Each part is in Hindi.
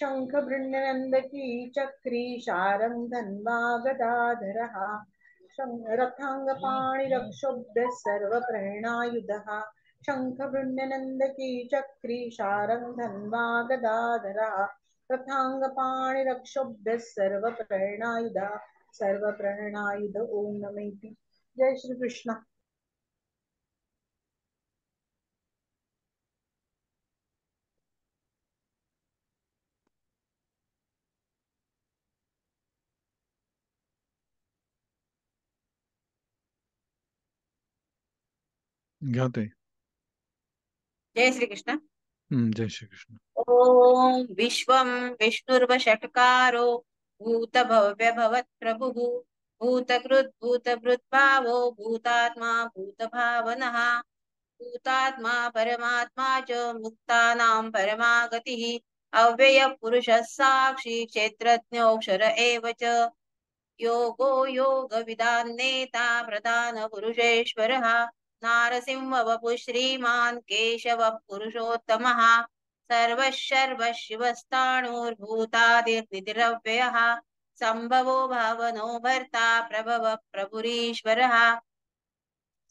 शङ्खभृङ्गनन्दकी चक्री शारङ्गधन्वा गदाधरः रथाङ्गपाणिरक्षोभ्यः सर्वप्रेरणायुधः शङ्खभृङ्गनन्दकी चक्री शारङ्गधन्वा गदाधरः रथाङ्गपाणिरक्षोभ्यः सर्वप्रेरणायुध ओम नमः। जय श्री कृष्ण। ज्ञाते। जय श्री कृष्ण। जय श्री कृष्ण। ओम विश्वं विष्णुर्वषट्कारो भूतभव्य भवत्प्रभुः भूतकृत् भूतभृद्भावो भूतात्मा भूतभावनः भूतात्मा परमात्मा च मुक्तानां परमागतिः अव्ययः पुरुषः साक्षी क्षेत्रज्ञोऽक्षर एव च योगो योगविदान्नेता प्रधानपुरुषेश्वरः नारसिंहवपुः श्रीमान् केशवः पुरुषोत्तमः सर्वशर्वशिवस्ताणुर्भूतादिर्निधिरव्ययः सम्भवो भावनो भर्ता प्रभवः प्रभुरीश्वरः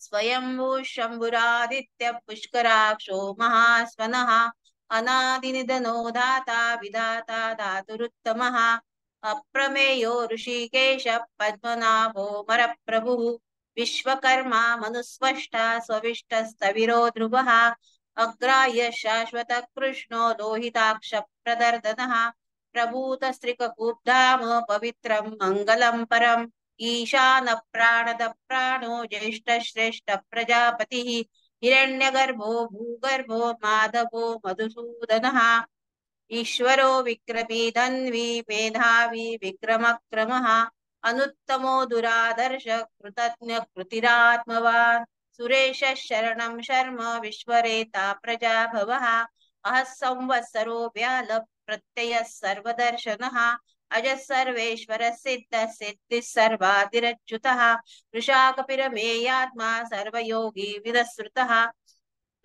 स्वयंभू शम्भुरादित्य पुष्कराक्षो महास्वनः अनादिनिधनो धाता विधाता धातुरुत्तमः अप्रमेयो ऋषिकेश पद्मनाभो मरप्रभुः विश्वकर्मा मनुस्वष्टा स्वविष्टस्तविरो ध्रुवः अग्राह्य शाश्वत कृष्णो लोहिताक्ष प्रदर्दनः प्रभूतस्त्रिककुब्धाम पवित्रं मङ्गलं परम् ईशान प्राणद प्राणो ज्येष्ठ श्रेष्ठ प्रजापतिः हिरण्यगर्भो भूगर्भो माधवो मधुसूदनः ईश्वरो विक्रमी धन्वी मेधावी विक्रमक्रमः अनुत्तमो दुरादर्श कृतज्ञ कृतिरात्मवान् सुरेश शरणं शर्म विश्वरेता प्रजाभवः अहः संवत्सरो व्याल प्रत्ययः सर्वदर्शनः अजः सर्वेश्वर सिद्ध सिद्धिः सर्वादिरच्युतः वृषाकपिरमेयात्मा सर्वयोगी विदस्रुतः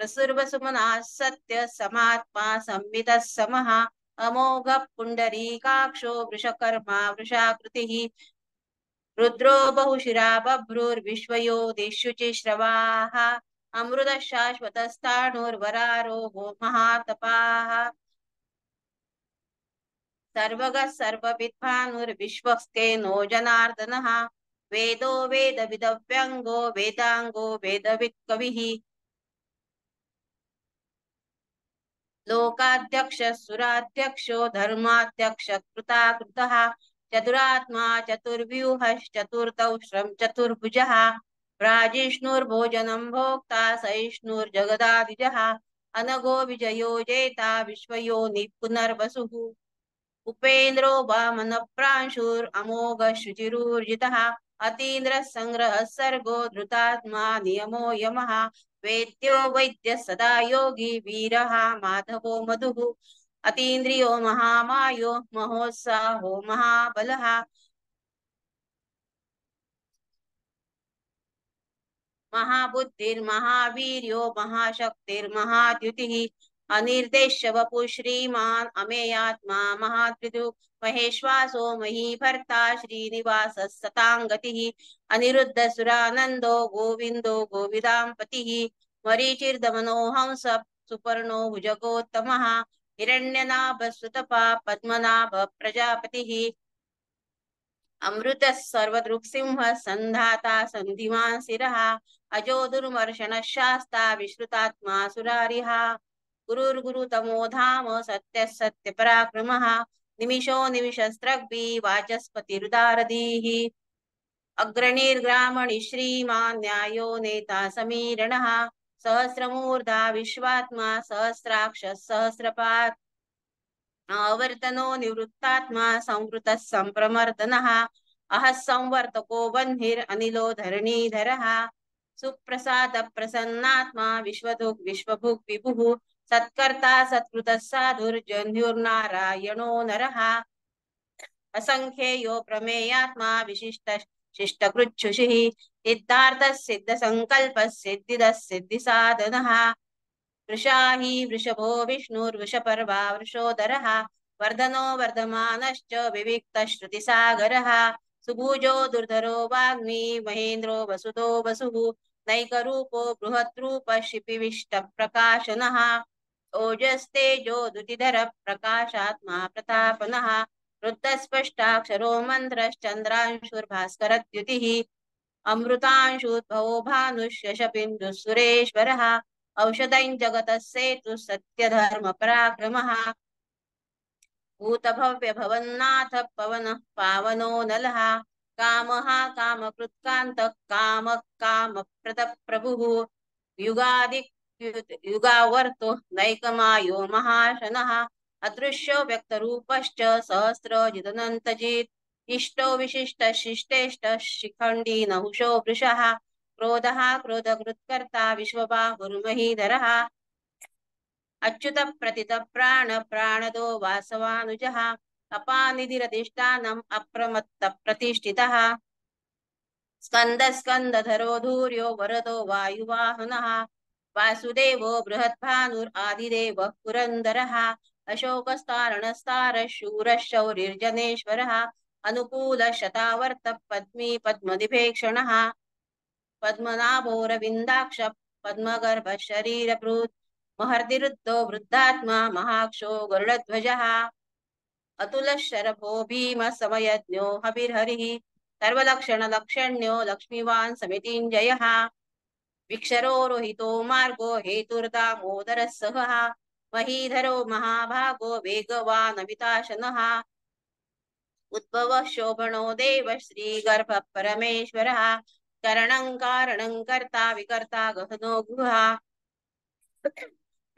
प्रसुर्वसुमना सत्य समात्मा संवितः समः अमोघ पुण्डरीकाक्षो वृषकर्मा वृषाकृतिः रुद्रो बहुशिरा बभ्रुर्विश्वयो दिशुचिश्रवाः अमृत शाश्वतस्थाणुर्वरारोहो महातपाः सर्वगः सर्वविद्भानुर्विश्वस्तेनो जनार्दनः वेदो वेदविदव्यङ्गो वेदाङ्गो वेदवित्कविः लोकाध्यक्ष सुराध्यक्षो धर्माध्यक्ष कृताकृतः चतुरात्मा चतुर्व्यूहश्चतुर्दौष्ट्रं चतुर्भुजः प्राजिष्णुर्भोजनं भोक्ता सहिष्णुर्जगदादिजः अनघो विजयो जेता विश्वयोनिः पुनर्वसुः उपेन्द्रो वामन प्रांशुरमोघ शुचिरूर्जितः अतीन्द्र संग्रह सर्गो धृतात्मा नियमो यमः वेद्यो वैद्य सदा योगी वीरः माधवो मधुः अतीन्द्रियो महामायो महोत्साहो महाबलः महाबुद्धिर्महावीर्यो महाशक्तिर्महाद्युतिः अनिर्देश्य वपुः श्रीमान् अमेयात्मा महात्रिदु महेश्वासो महीभर्ता श्रीनिवासः सताङ्गतिः अनिरुद्ध सुरानन्दो गोविन्दो गोविदाम्पतिः मरीचिर्दमनो हंस सुपर्णो भुजगोत्तमः हिरण्यनाभ सुतपा पद्मनाभ प्रजापतिः अमृतः सर्वदृक्सिंह सन्धाता सन्धिमान् शिरः अजो दुर्मर्शनः शास्ता विश्रुतात्मा सुरारिः गुरुर्गुरुतमो धाम सत्यः सत्यपराक्रमः निमिषो निमिषस्त्रग्भि वाचस्पतिरुदारधीः अग्रणीर्ग्रामणि श्रीमान् न्यायो नेता समीरणः सहस्रमूर्धा विश्वात्मा सहस्राक्षः सहस्रपात् आवर्तनो निवृत्तात्मा संवृतः संप्रमर्दनः अहः संवर्तको वह्निरनिलो धरणीधरः सुप्रसाद प्रसन्नात्मा विश्वदुग् विश्वभुग् विभुः सत्कर्ता सत्कृतः साधुर्जन्युर्नारायणो नरः असंख्येयो प्रमेयात्मा विशिष्ट शिष्टकृच्छुषिः सिद्धार्थः सिद्धसङ्कल्पः सिद्धिदः सिद्धिसाधनः वृषाही वृषभो विष्णुर्वृषपर्वा वृषोदरः वर्धनो वर्धमानश्च विविक्तश्रुतिसागरः सुभुजो दुर्धरो वाग्मी महेन्द्रो वसुतो वसुः नैकरूपो बृहद्रूपः शिपिविष्टप्रकाशनः ओजस्तेजो द्युतिधर प्रकाशात्मा प्रतापनः रुद्धस्पष्टाक्षरो मन्त्रश्चन्द्रांशुर्भास्करद्युतिः अमृतांशुद्भवो भानुष्यशपिन्दुः सुरेश्वरः औषधं जगतः सेतुः सत्यधर्मपराक्रमः भूतभव्य भवन्नाथ पवनः पावनो नलः कामः कामकृत्कान्तः कामः कामप्रदप्रभुः युगावर्तो नैकमायो महाशनः अदृश्यो व्यक्तरूपश्च सहस्रजिदनन्तजित् इष्टो विशिष्टशिष्टेष्ट शिखण्डी नहुषो वृषः क्रोधः क्रोधकृत्कर्ता विश्वबाहुर्महीधरः अच्युत प्रतित प्राण प्राणदो वासवानुजः अपानिधिरधिष्ठानम् अप्रमत्त प्रतिष्ठितः स्कंद स्कंदधरो धूर्यो वरदो वायुवाहनः वासुदेवो बृहद्भानुरादिदेवः पुरन्दरः अशोकस्तारणस्तारः शूरः शौरिर्जनेश्वरः अनुकूलशतावर्त पद्मी पद्मनिभेक्षणः पद्मनाभोरविन्दाक्ष पद्मगर्भ शरीरभृत् महर्दिरुद्धो वृद्धात्मा महाक्षो गरुडध्वजः अतुलशरभो भीमसमयज्ञो हविर्हरिः सर्वलक्षणलक्षण्यो लक्ष्मीवान् समितिञ्जयः विक्षरो रोहितो मार्गो हेतुर्दामोदरः सहः महीधरो महाभागो वेगवानमिताशनः उद्भवः शोभनो देव श्रीगर्भ परमेश्वरः करणं कारणं कर्ता विकर्ता गहनो गुहा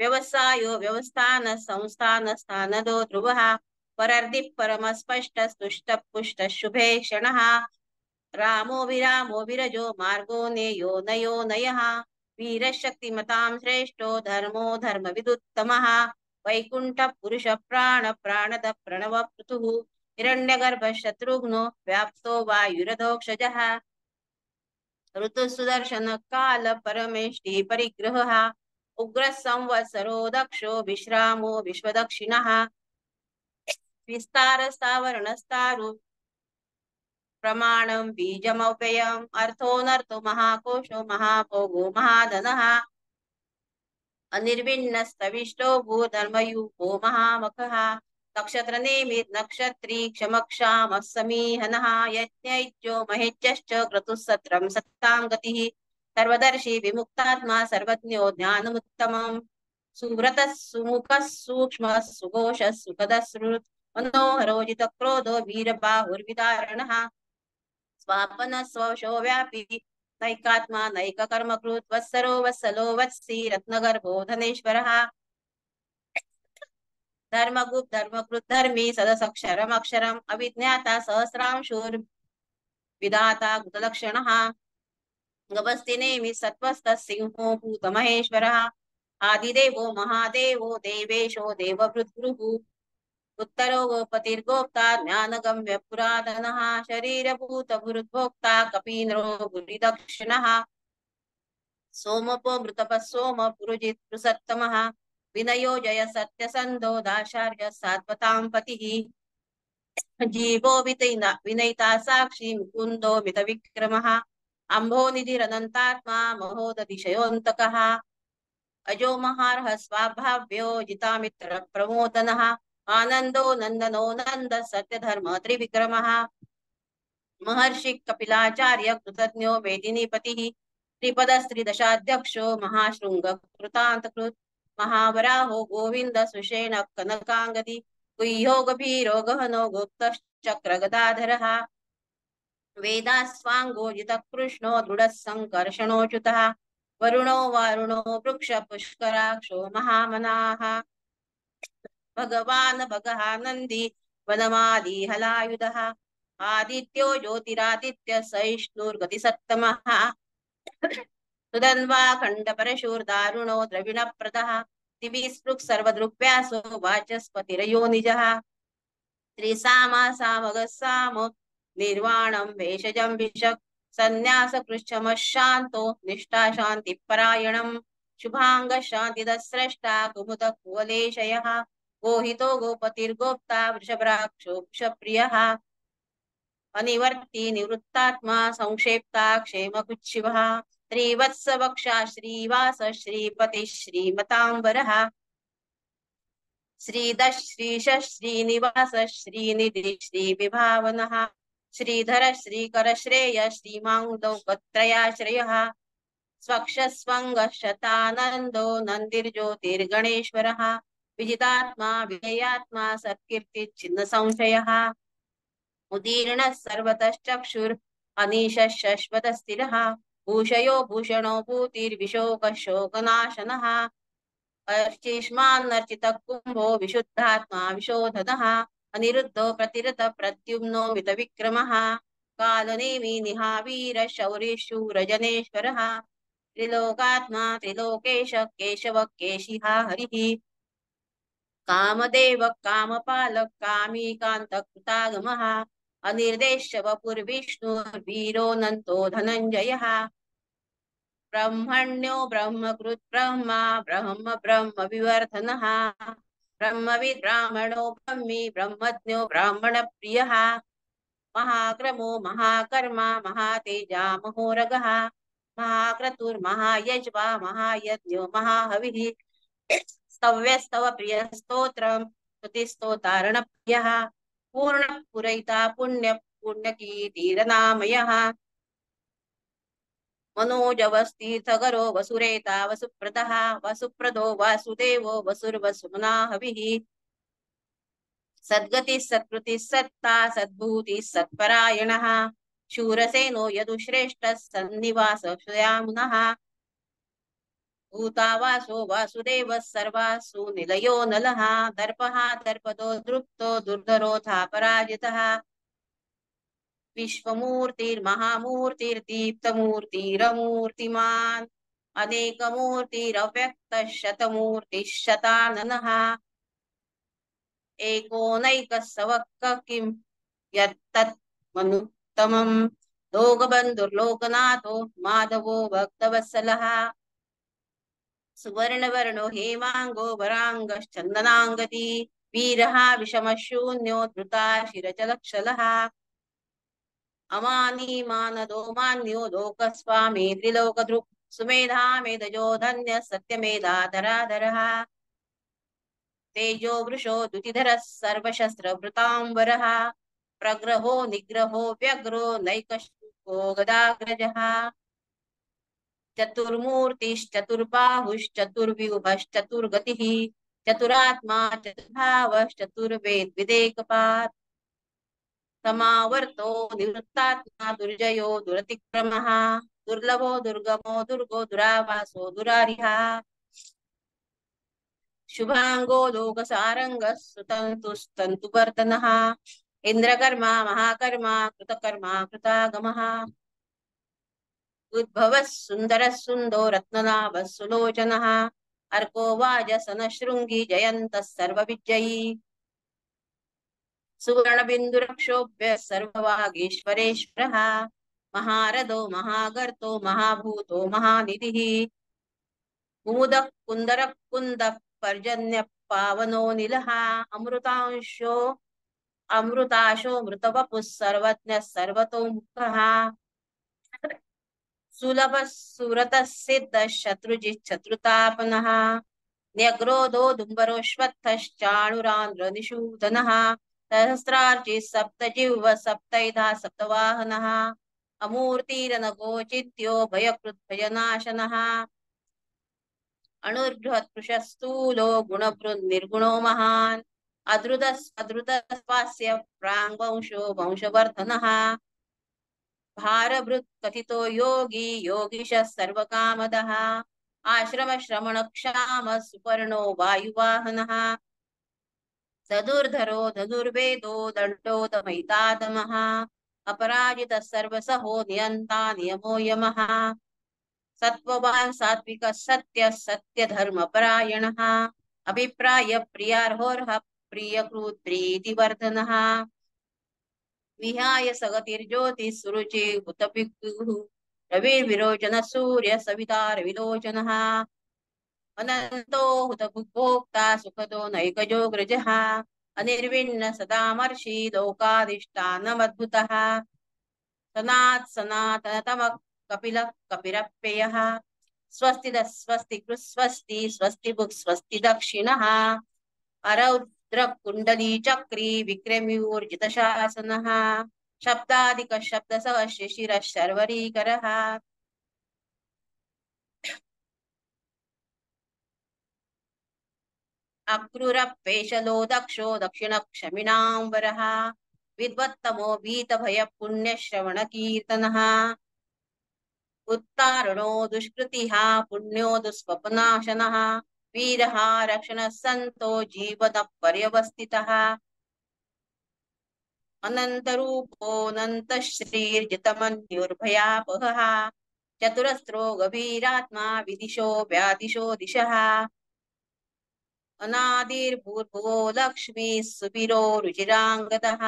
व्यवसायो व्यवस्थान संस्थान स्थानदो ध्रुवः परर्दिः परमस्पष्टस्तुष्टः पुष्टः शुभे क्षणः रामो विरामो विरजो मार्गो नेयो नयो नयः वीरशक्तिमतां श्रेष्ठो धर्मो धर्मविदुत्तमः वैकुण्ठः पुरुष प्राण प्राणद प्रणव पृथुः हिरण्यगर्भ शत्रुघ्नो व्याप्तो वायुरधोक्षजः ऋतु सुदर्शन काल परमेष्टि परिग्रहः उग्र संवत्सरो दक्षो विश्रामो विश्वदक्षिणः विस्तारस्तावरणस्तारु प्रमाणं बीजमव्ययम् अर्थोऽनर्थो महाकोशो महाभोगो महाधनः अनिर्विण्णस्तविष्टो भूधर्मयूपो महामखः नक्षत्रनेमित् नक्षत्री क्षमक्षामः समीहनः यज्ञैज्यो महेज्यश्च क्रतुः सत्रं सत्तां गतिः सर्वदर्शी विमुक्तात्मा सर्वज्ञो ज्ञानमुत्तमम् सुव्रतः सुमुखः सूक्ष्मः सुघोषः सुखदः सुहृत् मनोहरो जितक्रोधो वीरबाहुर्विदारणः स्वापनः स्वशो व्यापी नैकात्मा नैककर्मकृत् वत्सरो वत्सलो वत्सी रत्नगर्भो धनेश्वरः धर्मगुप्त धर्मकृत् धर्मी सदसक्षरमक्षरम् अविज्ञाता सहस्रांशुर्विधाता गुतलक्षणः गभस्तिनेमि सत्त्वस्थः सिंहो भूतमहेश्वरः आदिदेवो महादेवो देवेशो देवभृद्गुरुः उत्तरो गोपतिर्गोप्ता ज्ञानगम्य पुरातनः शरीरभूतभुरुद्भोक्ता कपीन्द्रो भुरिदक्षिणः सोमपो मृतपः सोम पुरुजित् पुरुषोत्तमः विनयो जय सत्यसन्धो दाशार्य सात्वतां पतिः जीवो विनयिता साक्षी मुकुन्दो मितविक्रमः अम्भोनिधिरनन्तात्मा महोदधिशयोऽन्तकः अजो महार्ह स्वाभाव्यो जितामित्र प्रमोदनः आनंदो नंदनो नंद सत्यधर्म त्रिविक्रमः महर्षि कपिलाचार्य कृतज्ञो मेदिनीपतिः त्रिपदस्त्रिदशाध्यक्षो महाशृंग कृतान्तकृत् महावराहो गोविंद सुषेण कनकांगदी गुह्यो गभीरो गहनो गुप्तश्चक्रगदाधरः वेदास्वाङ्गो जितकृष्णो दृढः संकर्षणोच्युतः वरुणो वारुणो वृक्ष पुष्कराक्षो महामनाः भगवान् भगः नन्दी वनमाली हलायुधः आदित्यो ज्योतिरादित्य सहिष्णुर्गतिसत्तमः सुधन्वा खण्डपरशूर्दारुणो द्रविणप्रदः दिविस्पृक् सर्वदृग्व्यासो वाचस्पतिरयो निजः त्रिसामा सामगः साम निर्वाणं भेषजं विशक् सन्न्यासकृच्छमः शान्तो निष्ठा शान्तिपरायणं शुभाङ्गः शान्तिदः स्रष्टा कुमुदः कुवलेशयः गोहितो गोपतिर्गोप्ता वृषभराक्षो वृषप्रियः अनिवर्ती निवृत्तात्मा संक्षेप्ता क्षेमकुच्छिवः श्रीवत्सवक्षा श्रीवास श्रीपति श्रीमतांबरः श्रीदश श्रीश श्रीनिवास श्रीनिधि श्रीविभावनः श्रीधर श्रीकर श्रेय श्रीमांगौकत्रयाश्रयः स्वक्षस्वङ्गशतानन्दो नन्दिर्ज्योतिर्गणेश्वरः विजितात्मा विजयात्मा सत्कीर्तिच्छिन्न संशयः उदीर्णः सर्वतश्चक्षुर् अनीशः शश्वतस्थिरः भूषयो भूषणो भूतिर्विशोकशोकनाशनः अर्चिष्मान्नर्चितः कुम्भो विशुद्धात्मा विशोधनः अनिरुद्धो प्रतिरत प्रद्युम्नो मितविक्रमः कालनेमि निहावीर शौरिशूरजनेश्वरः त्रिलोकात्मा त्रिलोकेश केशव केशिहा हरिः कामदेव कामपालक कामीकान्तकृतागमः अनिर्देश्य वपुर्विष्णुर्वीरोऽनन्तो धनञ्जयः ब्रह्मण्यो ब्रह्मकृत् ब्रह्मा ब्रह्म ब्रह्म विवर्धनः ब्रह्मविद् ब्राह्मणो ब्रह्मी ब्रह्मज्ञो ब्राह्मणप्रियः महाक्रमो महाकर्मा महातेजा महोरगः महाक्रतुर्महायज्वा महायज्ञो महाहविः स्तव्यस्तव प्रियस्तोत्रं स्तुतिस्तोतारणप्रियः पूर्णपुरैता पुण्य पुण्यकीर्तिरनामयः मनोजवस्तीर्थकरो वसुरेता वसुप्रदः वसुप्रदो वासुदेवो वसुर्वसुमना हविः सद्गतिः सत्कृतिः सत्ता सद्भूतिः सत्परायणः शूरसेनो यदुश्रेष्ठः सन्निवासयामुनः भूतावासो वासुदेवः सर्वासु निलयो नलः दर्पः दर्पदो दृप्तो दुर्धरोऽथा पराजितः विश्वमूर्तिर्महामूर्तिर्दीप्तमूर्तिरमूर्तिमान् अनेकमूर्तिरव्यक्तः शतमूर्तिः शताननः एकोनैकः सवक्क किं यत्तत्मनुत्तमं लोकबन्धुर्लोकनाथो माधवो भक्तवत्सलः सुवर्णवर्णो हेमांगो वरांगश्चन्दनांगती वीरः विषमशून्यो धृता शिरचलक्षलः अमानी मानदो मान्यो लोकस्वामी त्रिलोकदृक् सुमेधा मेधजो धन्यः सत्यमेधाधराधरः तेजो वृषो द्युतिधरः सर्वशस्त्रभृतांबरः प्रग्रहो निग्रहो व्यग्रो नैकशूको गदाग्रजः चतुर्मूर्तिश्चतुर्बाहुश्चतुर्व्यूहश्चतुर्गतिः चतुरात्मा चतुर्भावश्चतुर्वेद्विदेकपात् समावर्तो निवृत्तात्मा दुर्जयो दुरतिक्रमः दुर्लभो दुर्गमो दुर्गो दुरावासो दुरारिः शुभांगो लोकसारंगः सुतन्तुस्तन्तुवर्धनः इन्द्रकर्मा महाकर्मा कृतकर्मा कृतागमः उद्भवः सुन्दरः सुन्दो रत्ननाभः सुलोचनः अर्को वाजसनशृङ्गी जयन्तः सर्वविजयी सुवर्णबिन्दुरक्षोभ्य सर्ववागीश्वरेश्वरः महारथो महागर्तो महाभूतो महानिधिः कुमुदः कुन्दरः कुन्दः पर्जन्यः पावनो निलः अमृताशो मृतवपुः सर्वज्ञः सर्वतोमुखः सुलभः सुरतः सिद्धः शत्रुजिच्छत्रुतापनः न्यग्रोधो दुम्बरोऽश्वत्थश्चाणुरान्द्रनिषूदनः सहस्रार्चिः सप्तजिह्व सप्तैधा सप्तवाहनः अमूर्तिरनगोचित्यो भयकृद्भयनाशनः अणुर्बृहत्कृशस्थूलो गुणभृन्निर्गुणो महान् अद्रुतस्वास्य प्राङ्वंशो वंशवर्धनः भारभृत् कथितो योगी योगिशः सर्वकामदः आश्रमश्रमणक्षाम सुपर्णो वायुवाहनः धनुर्धरो धनुर्वेदो दण्डोदमैतादमः अपराजितः सर्वसहो नियन्ता नियमो यमः सत्त्ववान् सात्विकः सत्यः सत्यधर्मपरायणः अभिप्राय प्रियार्होर्हः प्रियकृत् प्रीतिवर्धनः विहाय सगतिर्ज्योतिः सुरुचि हुतपितुः रविर्विरोचनः सूर्य सविता रविलोचनः अनंतो हुतभुग्भोक्ता सुखदो नैकजोऽग्रजः अनिर्विण्ण सदामर्षि लोकाधिष्ठानमद्भुतः सनातनतमः कपिलः कपिरप्ययः स्वस्ति स्वस्ति कृस्वस्ति स्वस्ति भुक् स्वस्ति दक्षिणः अरौद्र कुंडली चक्री विक्रम्यूर्जितशासनः शब्दादिक शब्दसः शिशिरः शर्वरीकरः अक्रूरपेशलो दक्षो दक्षिणक्षमिणाम्बरः विद्वत्तमो भीतभयपुण्यश्रवणकीर्तनः उत्तारणो दुष्कृतिः पुण्यो दुष्स्वप्नाशनः वीरः रक्षणः सन्तो जीवनः पर्यवस्थितः अनन्तरूपोऽनन्तश्रीर्जितमन्युर्भयापहः चतुरस्रो गभीरात्मा विदिशो व्यादिशो दिशः अनादिर्भूर्भुवो लक्ष्मी सुबीरो रुचिराङ्गदः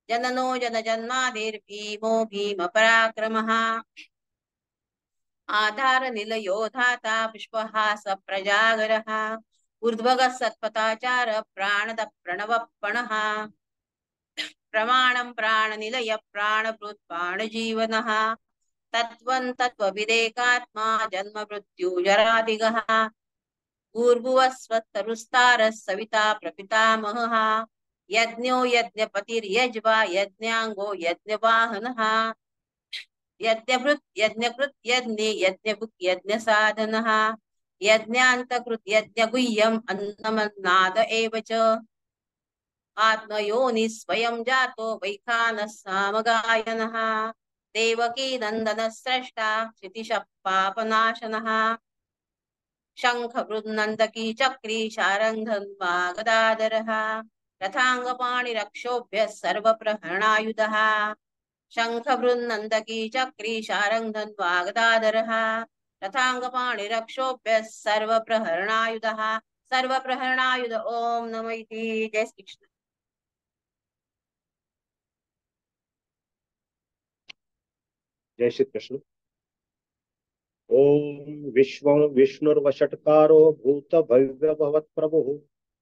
जननो जनजन्मादिर्भीमो भीमपराक्रमः आधारनिलयो धाता पुष्पहास प्रजागरः ऊर्ध्वगः सत्पथाचार प्राणद प्रणवपणः प्रमाणं प्राणनिलय प्राणभृत् प्राणजीवनः तत्त्वं तत्त्वविदेकात्मा जन्ममृत्युजरादिगः भूर्भुवस्वत्तरुस्तारः सविता प्रपितामहः यज्ञो यज्ञपतिर्यज्वा यज्ञाङ्गो यज्ञवाहनः यज्ञभृत् यज्ञकृत् यज्ञे यज्ञभुक् यज्ञसाधनः यज्ञान्तकृत् यज्ञगुह्यम् अन्नमन्नाद एव च आत्मयोनि स्वयं जातो वैखानः सामगायनः देवकी नन्दनः स्रष्टा क्षितिशः पापनाशनः शंख वृन्नन्दकी चक्री शारङ्गन्वा गदाधरः रथाङ्गपाणिरक्षोभ्यः सर्वप्रहरणायुधः शंख वृन्नन्दकी चक्री शारङ्गन्वा गदाधरः रथाङ्गपाणिरक्षोभ्यः सर्वप्रहरणायुधः सर्वप्रहरणायुध ओम नमः इति। जय श्री कृष्ण। जय श्री कृष्ण। ओम विश्वं विष्णुर्वषट्कारो भूत भव्य भवत् प्रभु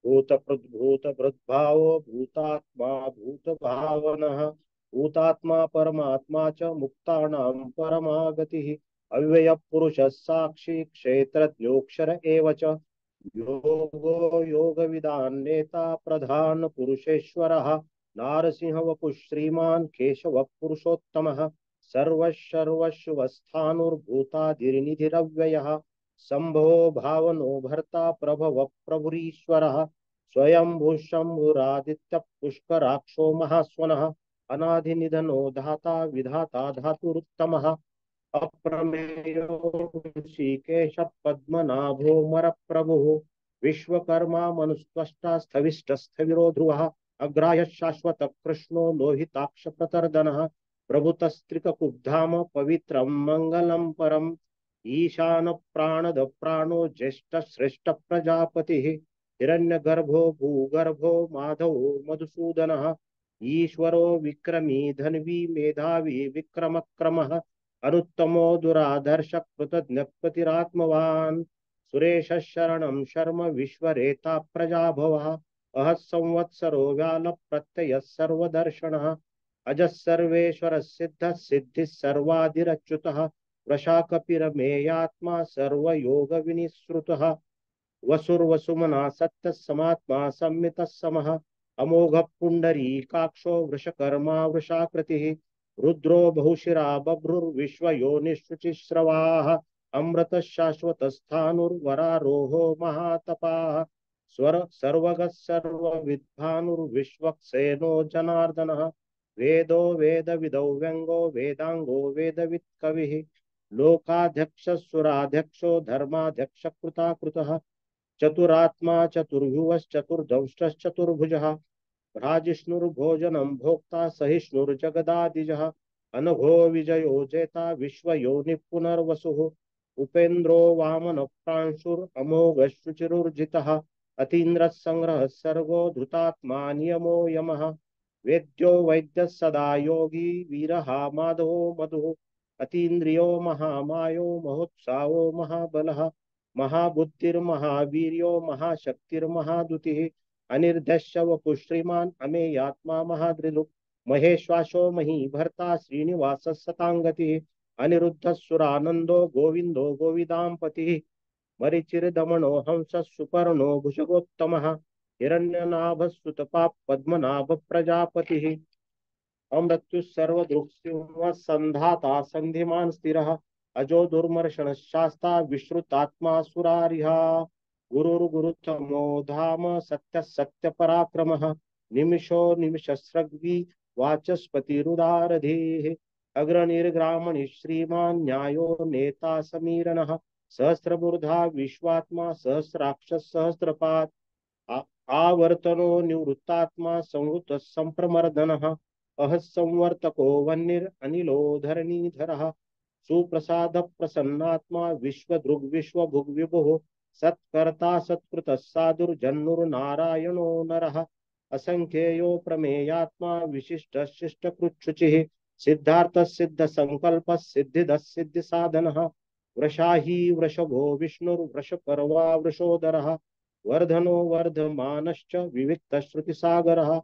भूत भूत भृद्भावो भूतात्मा भूत भावनः भूतात्मा परमात्मा च मुक्तानां परमा गतिः अव्यय पुरुषः साक्षी क्षेत्रज्ञोऽक्षर एव च योगो योगविदान् नेता प्रधान पुरुषेश्वरः नारसिंह वपुः श्रीमान् केशवः पुरुषोत्तमः सर्वस्वस्वस्थाणुर्भूतादिर्निधिरव्ययः शम्भो भावनो भर्ता प्रभव प्रभुरीश्वरः स्वयंभू शम्भुरादित्य पुष्कराक्षो महास्वनः अनादिनिधनो धाता विधाता धातुरुत्तमः अप्रमेयो ऋषिकेश पद्मनाभो मरप्रभुः विश्वकर्मा मनुस्त्वष्टा स्थविष्टस्थविरो ध्रुवः अग्राह्य शाश्वत कृष्णो लोहिताक्ष प्रतर्दनः प्रभुतस्त्रिककुब्धाम पवित्रं मंगलम परम ईशान प्राणद प्राणो ज्येष्ठ श्रेष्ठ प्रजापतिः हिरण्यगर्भो भूगर्भो माधवो मधुसूदनः ईश्वरो विक्रमी धन्वी मेधावी विक्रमक्रमः अनुत्तमो दुराधर्ष कृतज्ञपतिरात्मवान् सुरेश शरणं शर्म विश्वरेता प्रजाभवः अह संवत्सरो व्याल प्रत्यय सर्वदर्शनः अजः सर्वेश्वर सिद्ध सिद्धि सर्वादिरच्युतः वृषाकपिरमेयात्मा सर्वयोग विनिश्रुतः वसुर्वसुमना सत्य समात्मा संमितः समः अमोघ पुंडरीकाक्षो वृषकर्मा वृषाकृतिः रुद्रो बहुशिरा बभ्रुर्विश्वयोनिशुचिश्रवाः अमृत शाश्वत स्थाणुर्वरारोहो महातपाः स्वर सर्वगः सर्वविद्भानुर्विश्वक्सेनो जनार्दनः वेदो वेदविदौ व्यंगो वेदांगो वेदवित् कविः लोकाध्यक्ष सुराध्यक्षो धर्माध्यक्ष कृताकृतः चतुरात्मा चतुर्भुवश्चतुर्दंष्टश्चतुर्भुजः भ्राजिष्णुर्भोजनं भोक्ता सहिष्णुर्जगदादिजः अनघो विजयो जेता विश्वयोनिः पुनर्वसुः उपेन्द्रो वामन प्रांशुरमोघशुचिरुर्जितः अतीन्द्रः संग्रहः सर्गो धृतात्मा नियमो यमः वेद्यो वैद्य सदा योगी वीरः माधवो मधुः अतीन्द्रियो महामायो महोत्साहो महाबलः महाबुद्धिर्महावीर्यो महाशक्तिर्महाद्युतिः अनिर्दश्य वपुः श्रीमान् अमेयात्मा महादृलुक् महेश्वासो महीभर्ता श्रीनिवासः सताङ्गतिः अनिरुद्धः गोविन्दो गोविदाम्पतिः मरीचिर्दमनो हंसः सुपर्णो भुजगोत्तमः हिरण्यनाभः सुतपाः पद्मनाभ प्रजापतिः अमृत्युः सर्वदृक्सिंहः सन्धाता सन्धिमान् स्थिरः अजो दुर्मर्षणः शास्ता विश्रुतात्मा सुरारिहा गुरुर्गुरुतमो धाम सत्यः सत्यपराक्रमः निमिषो निमिषस्रग्वी वाचस्पतिरुदारधीः अग्रनिर्ग्रामणि श्रीमान् न्यायो नेता समीरणः सहस्रबुर्धा विश्वात्मा सहस्राक्ष सहस्रपात् आवर्तनो निवृत्तात्मा संवृत संप्रमर्दनः अह संवर्तको वह्निर् अनिलो धरणीधरः सुप्रसाद प्रसन्नात्मा विश्वदृग् विश्वभुग् विभुः सत्कर्ता सत्कृतः साधुर्जन्नुर्नारायणो नरः असंख्येयो प्रमेयात्मा विशिष्ट शिष्टकृच्छुचिः सिद्धार्थ सिद्ध संकल्प सिद्धिद सिद्धि साधनः वृषाही वृषभो विष्णुर्वृषपर्वा वृषोदरः वर्धनो वर्धमानश्च विविक्तश्रुतिसागरः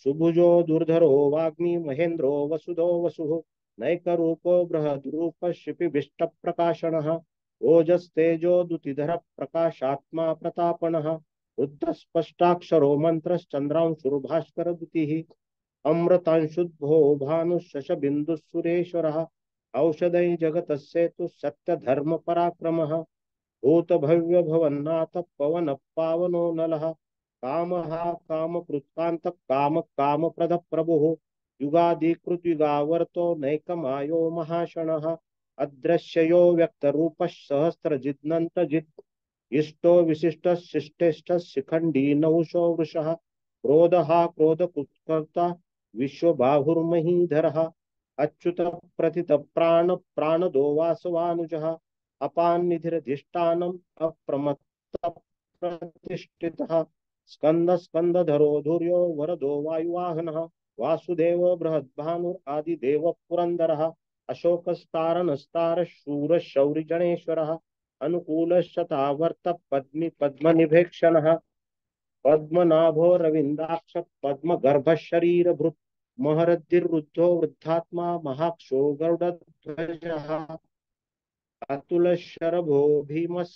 सुभुजो दुर्धरो वाग्मी महेन्द्रो वसुधो वसुः नैकरूपो बृहद्रूप शिपिविष्टप्रकाशनः ओजस्तेजो दुतिधर प्रकाशात्मा प्रतापनः रुद्रस्पष्टाक्षरो मन्त्रश्चन्द्रांशुर्भास्करद्युतिः अमृतांशुद्भो भानुशशबिन्दुः सुरेश्वरः औषधै जगतस्येतु सत्यधर्म पराक्रमः भूत भव्य भवन्नाथ पवन पावनो नलः कामः कामकृत्कान्त काम कामप्रद प्रभुः युगादिकृत युगावर्तो नैकमायो महाशनः अदृश्ययो व्यक्तरूपः सहस्रजिदनन्तजित् इष्टो विशिष्ट शिष्टेष्ट शिखंडी नहुषो वृषः क्रोधः क्रोधकुत्कर्ता विश्वबाहुर्महीधरः अच्युत प्रतित प्राण प्राणदो वासवानुजः अपान्निधिरधिष्ठानम् अप्रमत्त प्रतिष्ठितः स्कंद स्कंदधरो धुर्यो वरदो वायुवाहनः वासुदेव बृहद्भानुरादिदेव पुरंदरः अशोकस्तारणस्तार शूर शौरि गणेश्वरः अनुकूलशतावर्त पद्मी पद्मनिभेक्षणः पद्मनाभो रविन्दाक्ष पद्मगर्भ शरीरभृत् महरद्दिरुद्धो वृद्धात्मा महाक्षो गरुडध्वजः अतुल शरभो भीमस्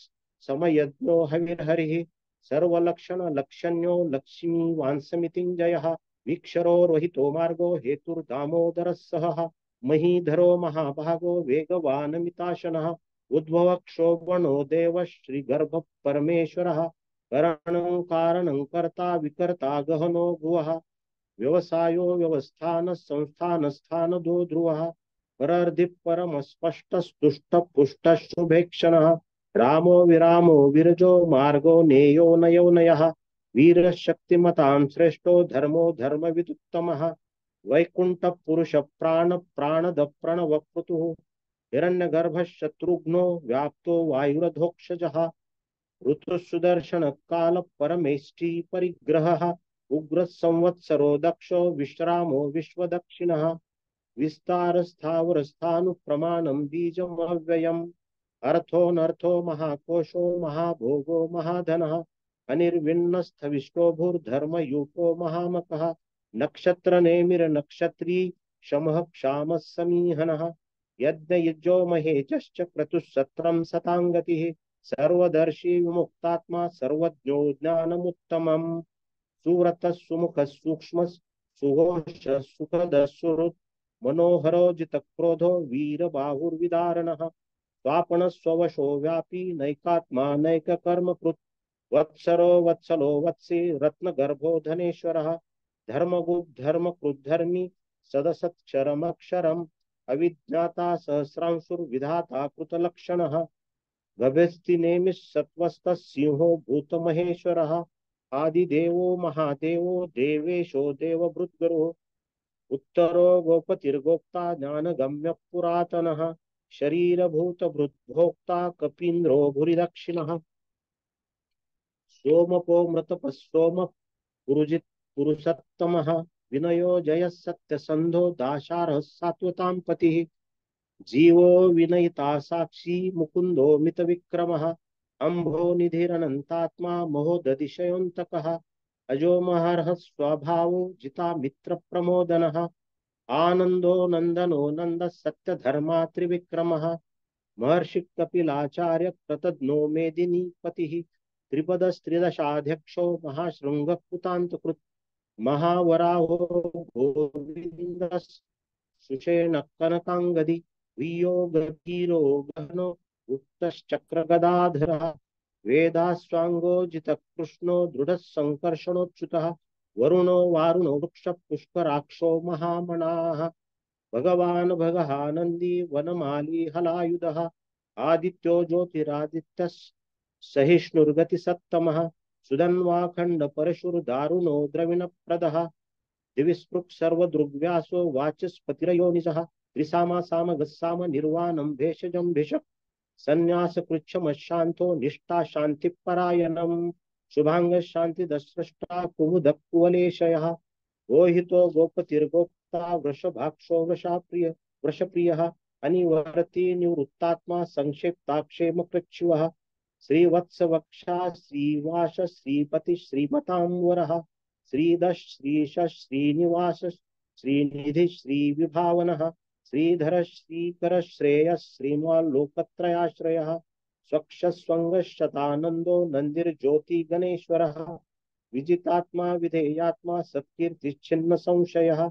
समयज्ञो हविर्हरिः सर्वलक्षण लक्षण्यो लक्ष्मी वांसमितिञ्जयः वीक्षरो रोहितो मार्गो हेतुर्दामोदरः सहः महीधरो महाभागो वेगवानमिताशनः उद्भव क्षोभणो देव श्रीगर्भ परमेश्वरः करणं कारणं कर्ता विकर्ता गहनो भुवः व्यवसायो व्यवस्थान संस्थान स्थान दो ध्रुवः परर्धि परम स्पष्ट स्तुष्ट पुष्ट शुभेक्षणः रामो विरामो विरजो मार्गो नेयो नयो नयः वीर शक्तिमतां श्रेष्ठो धर्मो धर्म विदुत्तमः वैकुंठ पुरुष प्राण प्राणद प्रणवक्रतुः हिरण्यगर्भ शत्रुघ्नो व्याप्तो वायुरधोक्षजः ऋतु सुदर्शन काल परमेष्टि परिग्रहः उग्र संवत्सरो दक्षो विश्रामो विश्वदक्षिणः विस्तार स्थावर स्थानु प्रमाणम बीजमव्ययम् अर्थोनर्थो महाकोशो महाभोगो महाधनः अनिर्विण्णस्थविष्टो भूर्धर्मयूपो महामकः नक्षत्र नेमिर नक्षत्री शमः क्षामः समीहनः यज्ञयुजो महेजश्च क्रतुः सताङ्गतिः सर्वदर्शी विमुक्तात्मा सर्वज्ञो ज्ञानमुत्तमम् सुव्रतः सुमुखः सूक्ष्मः सुघोषः सुखदः सुहृत् मनोहरो जितक्रोधो वीरबाहुर्विदारणः स्वापन स्ववशो व्यापी नैकात्मा नैककर्मकृत् वत्सरो वत्सलो वत्सी रत्नगर्भो धनेश्वरः धर्मकृद्धर्मी सदसत्क्षरमक्षरम् अविज्ञाता सहस्रांशुर्विधाता कृतलक्षणः गभस्ति नेमिः सत्त्वस्तः सिंहो भूतमहेश्वरः आदिदेवो महादेवो देवेशो देवभृद्गुरुः उत्तरो गोपतिर्गोप्ता ज्ञानगम्य पुरातनः शरीरभूतभृद्भोक्ता कपीन्द्रो भूरिदक्षिणः सोमपो मृतपः सोम पुरुजित् पुरुषोत्तमः विनयो जयः सत्यसन्धो दाशारः सात्वतां पतिः जीवो विनयिता साक्षी मुकुंदो मितविक्रमः अम्भो निधिरनन्तात्मा महोदधिशयोऽन्तकः अजो महर्ह स्वभावो जिता मित्र प्रमोदनः आनंदो नंदनो नंद सत्य धर्मा त्रिविक्रमः महर्षि कपिलाचार्य कृतज्ञो मेदिनी पतिः त्रिपदस्त्रिदशाध्यक्षो महाशृंगकुतान्तकृत् महावराहो गोविंद सुषेण कनकांगदी वियो गभीरो गहनो गुप्तश्चक्रगदाधरः वेदाश्वाङ्गो कृष्णो दृढ़ संकर्षणोच्युतः वरुणो वारुणो वृक्ष पुष्कराक्षो महामनाः भगवान् भगहानन्दी वनमाली हलायुधः आदित्यो ज्योतिरादित्यः सहिष्णुर्गतिसत्तमः सुधन्वाखण्ड परशुर्दारुणो द्रविणप्रदः दिविस्पृक् सर्वदृग्व्यासो वाचस्पतिरयोनिजः त्रिसामा साम गस्साम निर्वाणं भेषजं भिषक् संन्यास कृच्छमशान्तो निष्ठा शान्तिपरायणम् शुभांग शांति दस्रष्टा कुमुद कुवलेशयः गोहितो गोपतिर्गोप्ता वृषभाक्षो वृषप्रियः अनिवर्ती निवृत्तात्मा संक्षेप्ताक्षेम कृच्छ्वः श्रीवत्स वक्षा श्रीवास श्रीपति श्रीमतां वरः श्रीदश श्रीश श्रीनिवास श्रीनिधि श्रीविभावनः श्रीधर श्रीकर श्रेयः श्रीमाल्लोकत्रयाश्रयः स्वक्षस्वङ्गशतानन्दो नन्दिर्ज्योति गणेश्वरः विजितात्मा विधेयात्मा सत्कीर्तिच्छिन्न संशयः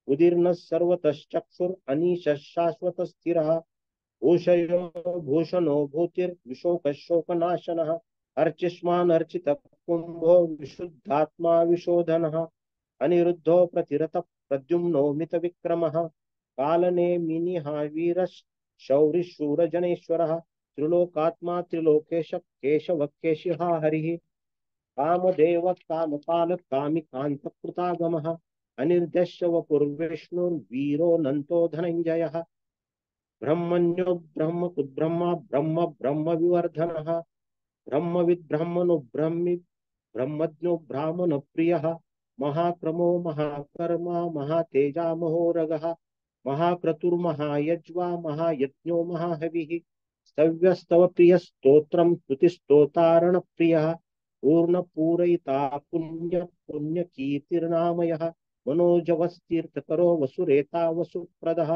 उदीर्णः सर्वतश्चक्षुर् अनीशः शाश्वत स्थिरः भूषयो भूषणो भूतिर्विशोकशोकनाशनः अर्चिष्मान् अर्चितः कुम्भो विशुद्धात्मा विशोधनः अनिरुद्धो प्रतिरतः प्रद्युम्नो मितविक्रमः कालनेमिनिः वीरः शौरिशूरजनेश्वरः त्रिलोकात्मा त्रिलोकेश केशवकेशिः हरिः कामदेव कामपाल कामिकान्तकृतागमः अनिर्देश्य वपुर्विष्णुर्वीरो नन्तो धनञ्जयः ब्रह्मण्यो ब्रह्मकुद्ब्रह्मा ब्रह्म ब्रह्म विवर्धनः ब्रह्मविद् ब्रह्मणो ब्रह्मि ब्रह्मज्ञो ब्राह्मण प्रियः महाक्रमो महाकर्मा महातेजा महोरगः महाक्रतुर्महायज्वा महायज्ञो महाहविः स्तव्यस्तव प्रिय स्तोत्रम स्तुतिस्तोतारण प्रियः पूर्ण पूरयिता पुण्य पुण्य कीर्तिर्नामयः मनोजवस्तीर्थकरो वसुरेता वसुप्रदः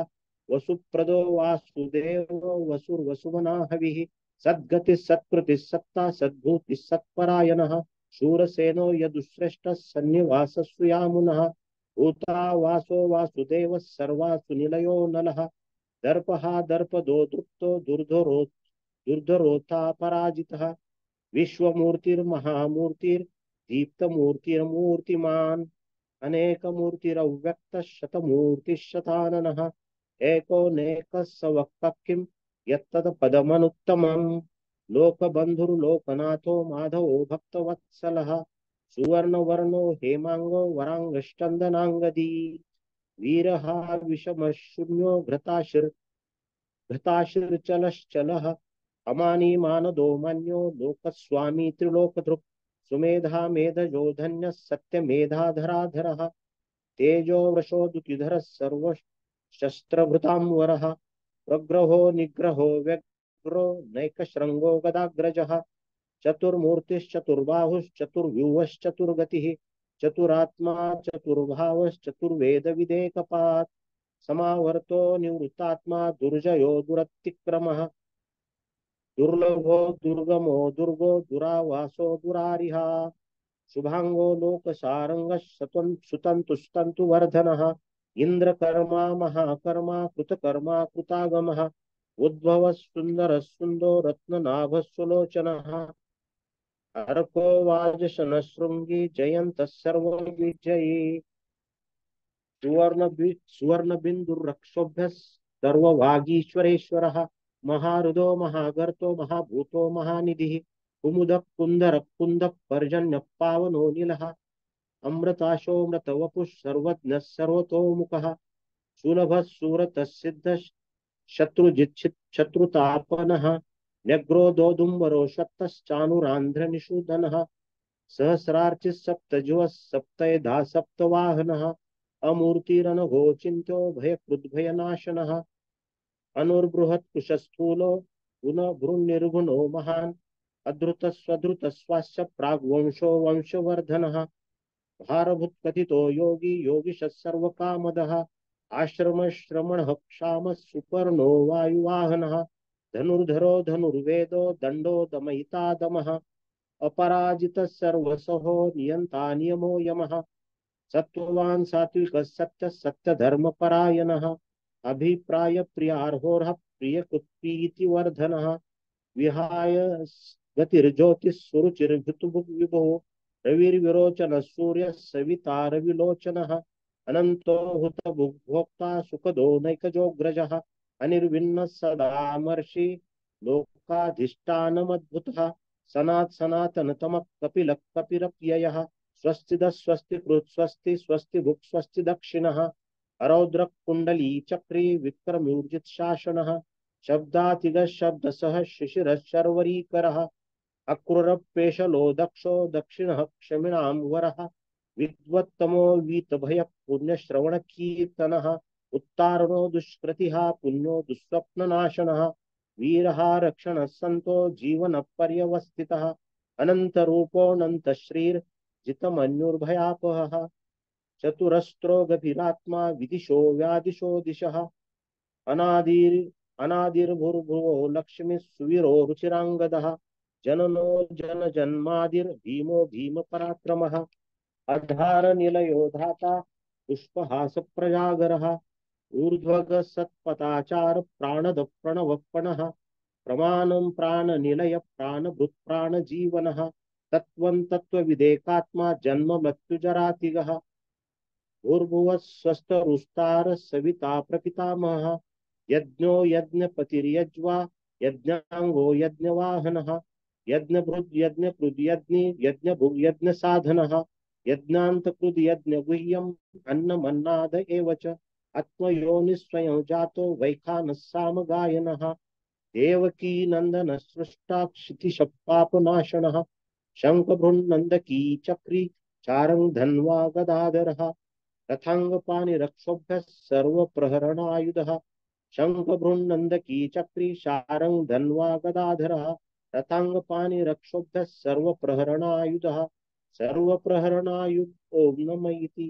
वसुप्रदो वासुदेव वसुर्वसुमना हविः सद्गति सत्कृति सत्ता सद्भूति सत्परायणः शूरसेनो यदुश्रेष्ठ सन्निवास सुयामुनः ऊता वासो वासुदेव सर्वासु निलयो नलः दर्पहा दर्पदो दृप्तो दुर्धरोता पराजितः विश्वमूर्तिर्महामूर्तिर्दीप्तमूर्तिर्मूर्तिमान् अनेकमूर्तिरव्यक्त शतमूर्तिशताननः एको नेकः स वक्तः किं यत्तत्पदमनुत्तमम् लोकबन्धुर्लोकनाथो माधवो भक्तवत्सलः सुवर्णवर्णो हेमांगो वरांगश्चन्दनांगदी वीरहा विषमशून्यो घृताशिर्चलश्चलः अमानी मानदो मन्यो लोकस्वामी त्रिलोकधृक् सुमेधा मेधजो धन्यः सत्यमेधाधराधरः तेजो वृषोदुतिधरः सर्वशस्त्रभृतांवरः प्रग्रहो निग्रहो व्यग्रो नैकशृङ्गो गदाग्रजः चतुर्मूर्तिश्चतुर्बाहुश्चतुर्व्यूहश्चतुर्गतिः चतुरात्मा चतुर्भावश्चतुर्वेदविदेकपात् समावर्तो निवृत्तात्मा दुर्जयो दुरतिक्रमः दुर्लभो दुर्गमो दुर्गो दुरावासो दुरारिहा शुभांगो लोकसारंग सुतंतु वर्धनः इंद्रकर्मा महाकर्मा कृतकर्मा कृतागमः उद्भव सुंदर सुंदो रत्ननाभ सुलोचनः अर्को वाजशन शृंगी जयंत सर्वविजयी सुवर्ण बिंदुरक्षोभ्य सर्ववागीश्वरेश्वरः महारुदो महागर्तो महाभूतो महानिधिः कुमुदः कुन्दरः कुन्दः पर्जन्यः पावनो नीलः अमृताशोऽमृतवपुः सर्वज्ञः सर्वतोमुखः सुलभः सुरतः सिद्धः शत्रुजिच्छित् शत्रुतापनः न्यग्रो दोदुम्बरो शक्तश्चानुरान्ध्रनिषूदनः सहस्रार्चिः सप्तजुवः सप्तधा सप्तवाहनः अमूर्तिरनघोचिन्त्यो भयकृद्भयनाशनः अनुर्बृहत् कुशस्थूलो गुणभृन्निर्गुणो महान् अधृतस्वधृतस्वास्य प्राग्वंशो वंशवर्धनः भारभूत कथितो योगी योगिश सर्वकामदः आश्रमश्रमणः क्षाम सुपर्णो वायुवाहनः धनुर्धरो धनुर्वेदो दंडो दमयिता दमः अपराजित सर्वसहो नियंता नियमो यमः सत्ववान सात्विक सत्य सत्य धर्म परायणः अभिप्राय प्रियार्होरः प्रिय कुत्प्रीति वर्धनः विहाय गतिर्ज्योतिः सुरुचिर्भृतुभुग्विभो रविर्विरोचन सूर्य सविता रविलोचनः अनंतो हुत भोक्ता सुखदो नैकजोग्रजः अनिर्विण्ण सदामर्षि लोकाधिष्ठानमद्भुतः सनात् सनातनतम कपिल कपिरप्ययः स्वस्तिद स्वस्ति कृत स्वस्ति स्वस्ति भुक् स्वस्ति दक्षिणः अरौद्र कुंडली चक्री विक्रमूर्जित शासनः शब्दातिग शब्द सह शिशिर शर्वरीकरः अक्रूरपेशलो दक्षो दक्षिणः क्षमिणां वरः विद्वत्तमो वीतभय पुण्यश्रवण कीर्तनः उत्तारणो दुष्कृतिः पुण्यो दुःस्वप्ननाशनः वीरः रक्षण संतो जीवन पर्यवस्थितः अनंत रूपोऽनंत श्रीर जितमन्युर्भयापहः चतुरस्रो गभीरात्मा विदिशो व्यादिशो दिशः अनादिर अनादिर्भुर्भुवो लक्ष्मी सुवीरो रुचिरांगदः जननो जन जन्मादिर भीमो भीम पराक्रमः अधार निलयो धाता पुष्पहास प्रजागरः ऊर्ध्वग सत्पताचार प्राणद प्रणवपणः प्रमाणं प्राण निलय प्राणभृत प्राण जीवनः तत्वं तत्वविदेकात्मा जन्म मृत्युजरातिगः भूर्भुवः स्वस्तरुस्तार सविता प्रपितामहः यज्ञो यज्ञपतिर्यज्वा यज्ञांगो यज्ञवाहनः यज्ञभृद् यज्ञकृद् यज्ञि यज्ञभुग् यज्ञसाधनः यज्ञान्तकृद् यज्ञगुह्यम् अन्नमन्नाद एव च आत्मयोनिस्वयं जातो वैखानः सामगायनः देवकी नंदन सृष्टा क्षितिशपापनाशनः शंखभृन्नन्दकी चक्री चारं धन्वा गदाधरः रथांगपाणिरक्षोभ्यः सर्वप्रहरणायुधः शंखभृन्नन्दकी चक्री शारं धन्वा गदाधरः रथांगपाणिरक्षोभ्यः सर्वप्रहरणायुधः सर्वप्रहरणायुध ओम नमः इति।